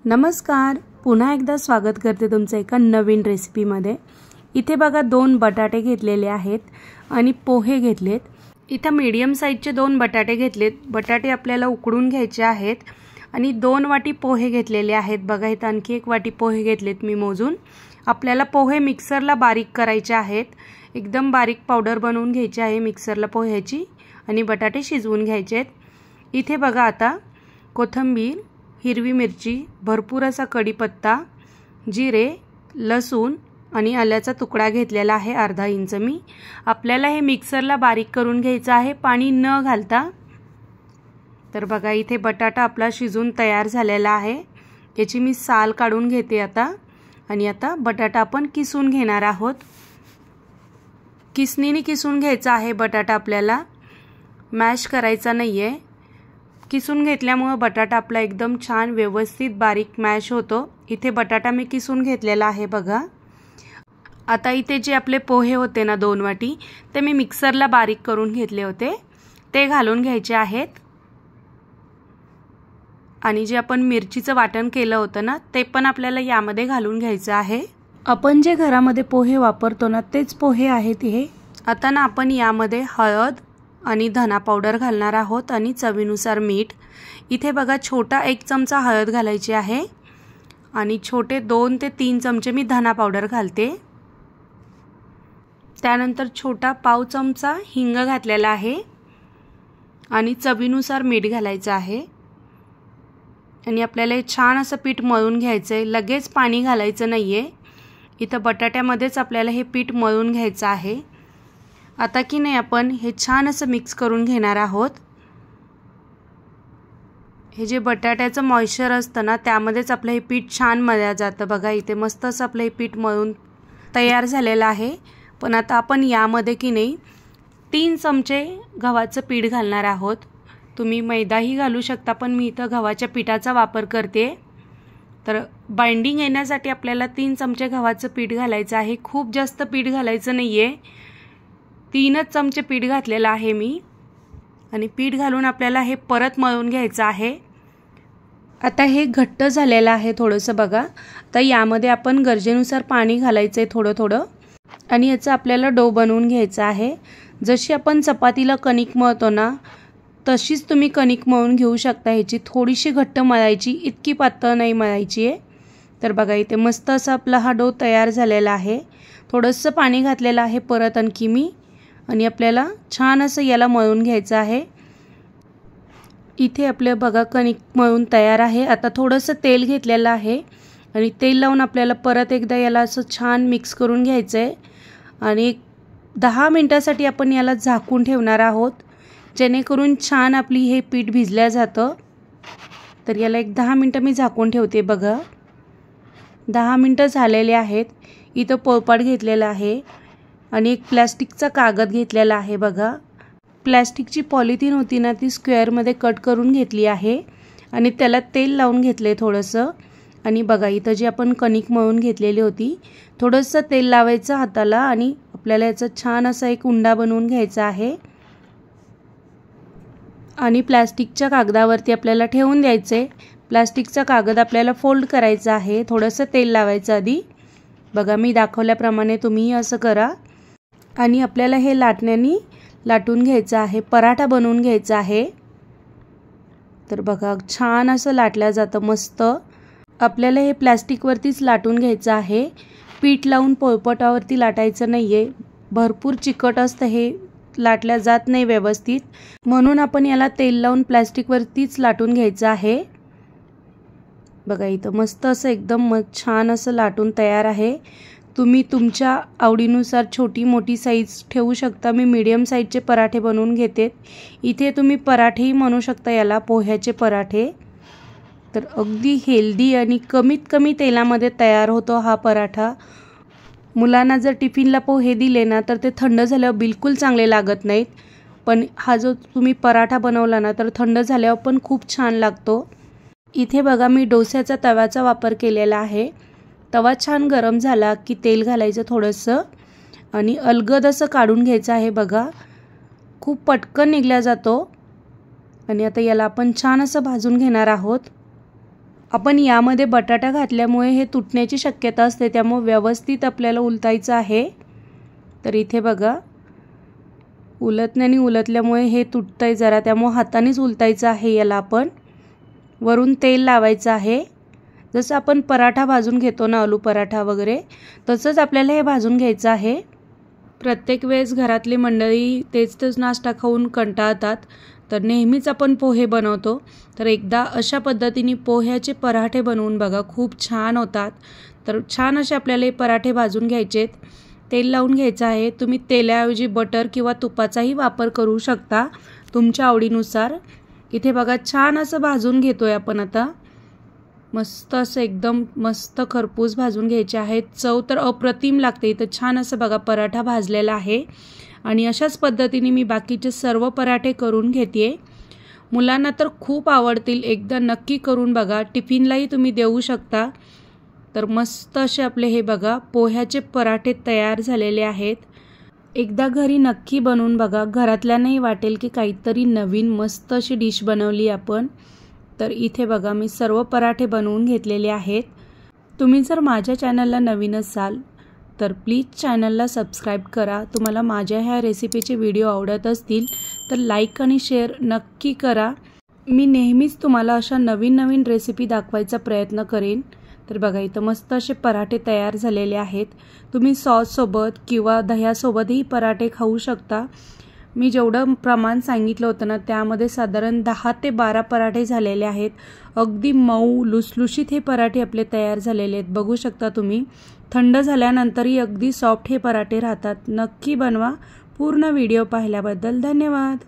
नमस्कार, पुन्हा एकदा स्वागत करते तुमचं एका नवीन रेसिपीमध्ये। इथे बघा 2 बटाटे घेतलेले आहेत आणि पोहे घेतलेत। इथे मीडियम साइजचे 2 बटाटे घेतलेत। बटाटे आपल्याला उकडून घ्यायचे आहेत आणि 2 वाटी पोहे घेतलेले आहेत। बघा इथे आणखी 1 वाटी पोहे घेतलेत मी मोजून। आपल्याला पोहे मिक्सरला बारीक करायचे आहेत। एकदम बारीक पावडर बनवून घ्यायची आहे मिक्सरला पोह्याची आणि बटाटे शिजवून घ्यायचे आहेत। इथे बघा आता कोथिंबीर, हिरवी मिरची, भरपूर असा कढीपत्ता, जिरे, लसूण आणि आल्याचा तुकडा घेतलेला आहे अर्धा इंच मी। आपल्याला हे मिक्सरला बारीक करून घ्यायचं आहे पाणी न घालता। तर बघा इथे बटाटा आपला शिजून तयार झालेला आहे। याची मी साल काढून घेते आता आणि आता बटाटा आपण किसून घेणार आहोत। किसणीने किसून घ्यायचा आहे बटाटा, आपल्याला मॅश करायचा नाहीये। किसून घेतल्यामुळे बटाटा आपला एकदम छान व्यवस्थित बारीक मॅश होतो। इथे बटाटा मी किसून घेतलेला आहे बघा। आता इथे जे आपले पोहे होते ना 2 वाटी, ते मी मिक्सरला बारीक करून घेतले होते, ते घालून घ्यायचे आहेत। आणि जे आपण मिरचीचं वाटण केलं होतं ना, ते पण आपल्याला यामध्ये घालून घ्यायचं आहे। आपण जे घरामध्ये पोहे वापरतो ना, तेच पोहे आहेत हे। आता ना आपण यामध्ये हळद आणि धना पावडर घालणार आहोत आणि चवीनुसार मीठ। इथे बघा छोटा 1 चमचा हळद घालायची आहे आणि छोटे 2 ते 3 चमचे मी धना पावडर घालते। त्यानंतर छोटा पाव चमचा हिंग घातलेला आहे आणि चवीनुसार मीठ घालायचं आहे। आणि आपल्याला हे छान असं पीठ मळून घ्यायचं आहे, लगेच पाणी घालायचं नाहीये। इथं बटाट्यामध्येच आपल्याला हे पीठ मळून घ्यायचं आहे। आता की नाही आपण हे छान असं मिक्स करून घेणार आहोत। हे जे बटाट्याचं मॉइश्चर असतं ना, त्यामध्येच आपलं हे पीठ छान मळलं जातं। बघा इथे मस्त असं आपलं हे पीठ मळून तयार झालेलं आहे। पण आता आपण यामध्ये की नाही 3 चमचे गव्हाचं पीठ घालणार आहोत। तुम्ही मैदाही घालू शकता, पण मी इथं गव्हाच्या पिठाचा वापर करते। तर बाइंडिंग येण्यासाठी आपल्याला 3 चमचे गव्हाचं पीठ घालायचं आहे। खूप जास्त पीठ घालायचं नाहीये, 3च चमचे पीठ घातलेलं आहे मी। आणि पीठ घालून आपल्याला हे परत मळून घ्यायचं आहे। आता हे घट्ट झालेलं आहे थोडंसं बघा। तर यामध्ये आपण गरजेनुसार पाणी घालायचं आहे थोडं थोडं आणि याचा आपल्याला डो बनवून घ्यायचा आहे। जशी आपण चपातीला कणिक मळतो ना, तशीच तुम्ही कणिक मळून घेऊ शकता। ह्याची थोडीशी घट्ट मळायची, इतकी पातळ नाही मळायची आहे। तर बघा इथे मस्त असा आपला हा डो तयार झालेला आहे। थोडंसं पाणी घातलेलं आहे परत आणखी मी, आणि आपल्याला छान असं याला मळून घ्यायचं आहे। इथे आपले बघा कणिक मळून तयार आहे। आता थोडंसं तेल घेतलेलं आहे आणि तेल लावून आपल्याला परत एकदा याला असं छान मिक्स करून घ्यायचं आहे आणि 10 मिनिटासाठी आपण याला झाकून ठेवणार आहोत, जेणेकरून छान आपली हे पीठ भिजलं जातं। तर याला 10 मिनिटं मी झाकून ठेवते बघा। 10 मिनिटं झालेले आहेत। इथं पोळपाट घेतलेला आहे आणि एक प्लास्टिकचा कागद घेतलेला आहे बघा। प्लास्टिकची पॉलिथिन होती ना, ती स्क्वेअरमध्ये कट करून घेतली आहे आणि त्याला तेल लावून घेतले थोडंसं। आणि बघा इथं जी आपण कणिक मळून घेतलेली होती, थोडंसं तेल लावायचं हाताला आणि आपल्याला याचा छान असा एक उंडा बनवून घ्यायचा आहे आणि प्लास्टिकच्या कागदावरती आपल्याला ठेवून द्यायचे। प्लास्टिकचा कागद आपल्याला फोल्ड करायचा आहे, थोडंसं तेल लावायचं आधी। बघा मी दाखवल्याप्रमाणे तुम्ही असं करा आणि आपल्याला हे लाटण्यानी लाटून घ्यायचं आहे, पराठा बनवून घ्यायचा आहे। तर बघा छान असं लाटलं जातं मस्त। आपल्याला हे प्लास्टिकवरतीच लाटून घ्यायचं आहे, पीठ लावून पोळपाटावरती लाटायचं नाहीये। भरपूर चिकट असतं हे, लाटल्या जात नाही व्यवस्थित, म्हणून आपण याला तेल लावून प्लास्टिकवरतीच लाटून घ्यायचं आहे। बघा इथं मस्त असं एकदम छान असं लाटून तयार आहे। तुम्ही तुमच्या आवडीनुसार छोटी मोठी साईज ठेवू शकता। मी मीडियम साईजचे पराठे बनवून घेते। इथे तुम्ही पराठेही म्हणू शकता याला, पोह्याचे पराठे। तर अगदी हेल्दी आणि कमीत कमी तेलामध्ये तयार होतो हा पराठा। मुलांना जर टिफिनला पोहे दिले ना, तर ते थंड झाल्यावर बिलकुल चांगले लागत नाहीत, पण हा जो तुम्ही पराठा बनवला ना, तर थंड झाल्यावर पण खूप छान लागतो। इथे बघा मी डोस्याचा तव्याचा वापर केलेला आहे। तवा छान गरम झाला की तेल घालायचं थोडंसं आणि अलगद असं काढून घ्यायचं आहे बघा। खूप पटकन निघला जातो आणि आता याला आपण छान असं भाजून घेणार आहोत। आपण यामध्ये बटाटा घातल्यामुळे हे तुटण्याची शक्यता असते, त्यामुळे व्यवस्थित आपल्याला उलटायचं आहे। तर इथे बघा उलटण्याने उलटल्यामुळे हे तुटतंय जरा, त्यामुळे हातानेच उलटायचं आहे याला। आपण वरून तेल लावायचं आहे, जसं आपण पराठा भाजून घेतो ना, आलू पराठा वगैरे, तसंच आपल्याला हे भाजून घ्यायचं आहे। प्रत्येक वेळेस घरातली मंडळी तेच नाश्ता खाऊन कंटाळतात, तर नेहमीच आपण पोहे बनवतो, तर एकदा अशा पद्धतीने पोह्याचे पराठे बनवून बघा, खूप छान होतात। तर छान असे आपल्याला हे पराठे भाजून घ्यायचेत, तेल लावून घ्यायचं आहे। तुम्ही तेलाऐवजी बटर किंवा तुपाचाही वापर करू शकता तुमच्या आवडीनुसार। इथे बघा छान असं भाजून घेतोय आपण आता, मस्त असं एकदम मस्त खरपूस भाजून घ्यायचे आहेत। चव तर अप्रतिम लागते। इथं छान असं बघा पराठा भाजलेला आहे आणि अशाच पद्धतीने मी बाकीचे सर्व पराठे करून घेते। मुलांना तर खूप आवडतील, एकदा नक्की करून बघा, टिफिनलाही तुम्ही देऊ शकता। तर मस्त असे आपले हे बघा पोह्याचे पराठे तयार झालेले आहेत। एकदा घरी नक्की बनवून बघा, घरातल्यांनाही वाटेल की काहीतरी नवीन मस्त अशी डिश बनवली आपण। तर इथे बघा मी सर्व पराठे बनवून घेतलेले आहेत। तुम्ही जर माझ्या चॅनलला नवीन असाल तर प्लीज चॅनलला सबस्क्राईब करा। तुम्हाला माझ्या ह्या रेसिपीचे व्हिडिओ आवडत असतील तर लाईक आणि शेअर नक्की करा। मी नेहमीच तुम्हाला अशा नवीन नवीन रेसिपी दाखवायचा प्रयत्न करेन। तर बघा इथं मस्त असे पराठे तयार झालेले आहेत। तुम्ही सॉससोबत किंवा दह्यासोबतही पराठे खाऊ शकता। मी जेवढं प्रमाण सांगितलं होतं ना, त्यामध्ये साधारण 10 ते 12 पराठे झालेले आहेत। अगदी मऊ लुसलुशीत हे पराठे आपले तयार झालेले आहेत, बघू शकता तुम्ही। थंड झाल्यानंतरही अगदी सॉफ्ट हे पराठे राहतात। नक्की बनवा। पूर्ण व्हिडिओ पाहिल्याबद्दल धन्यवाद।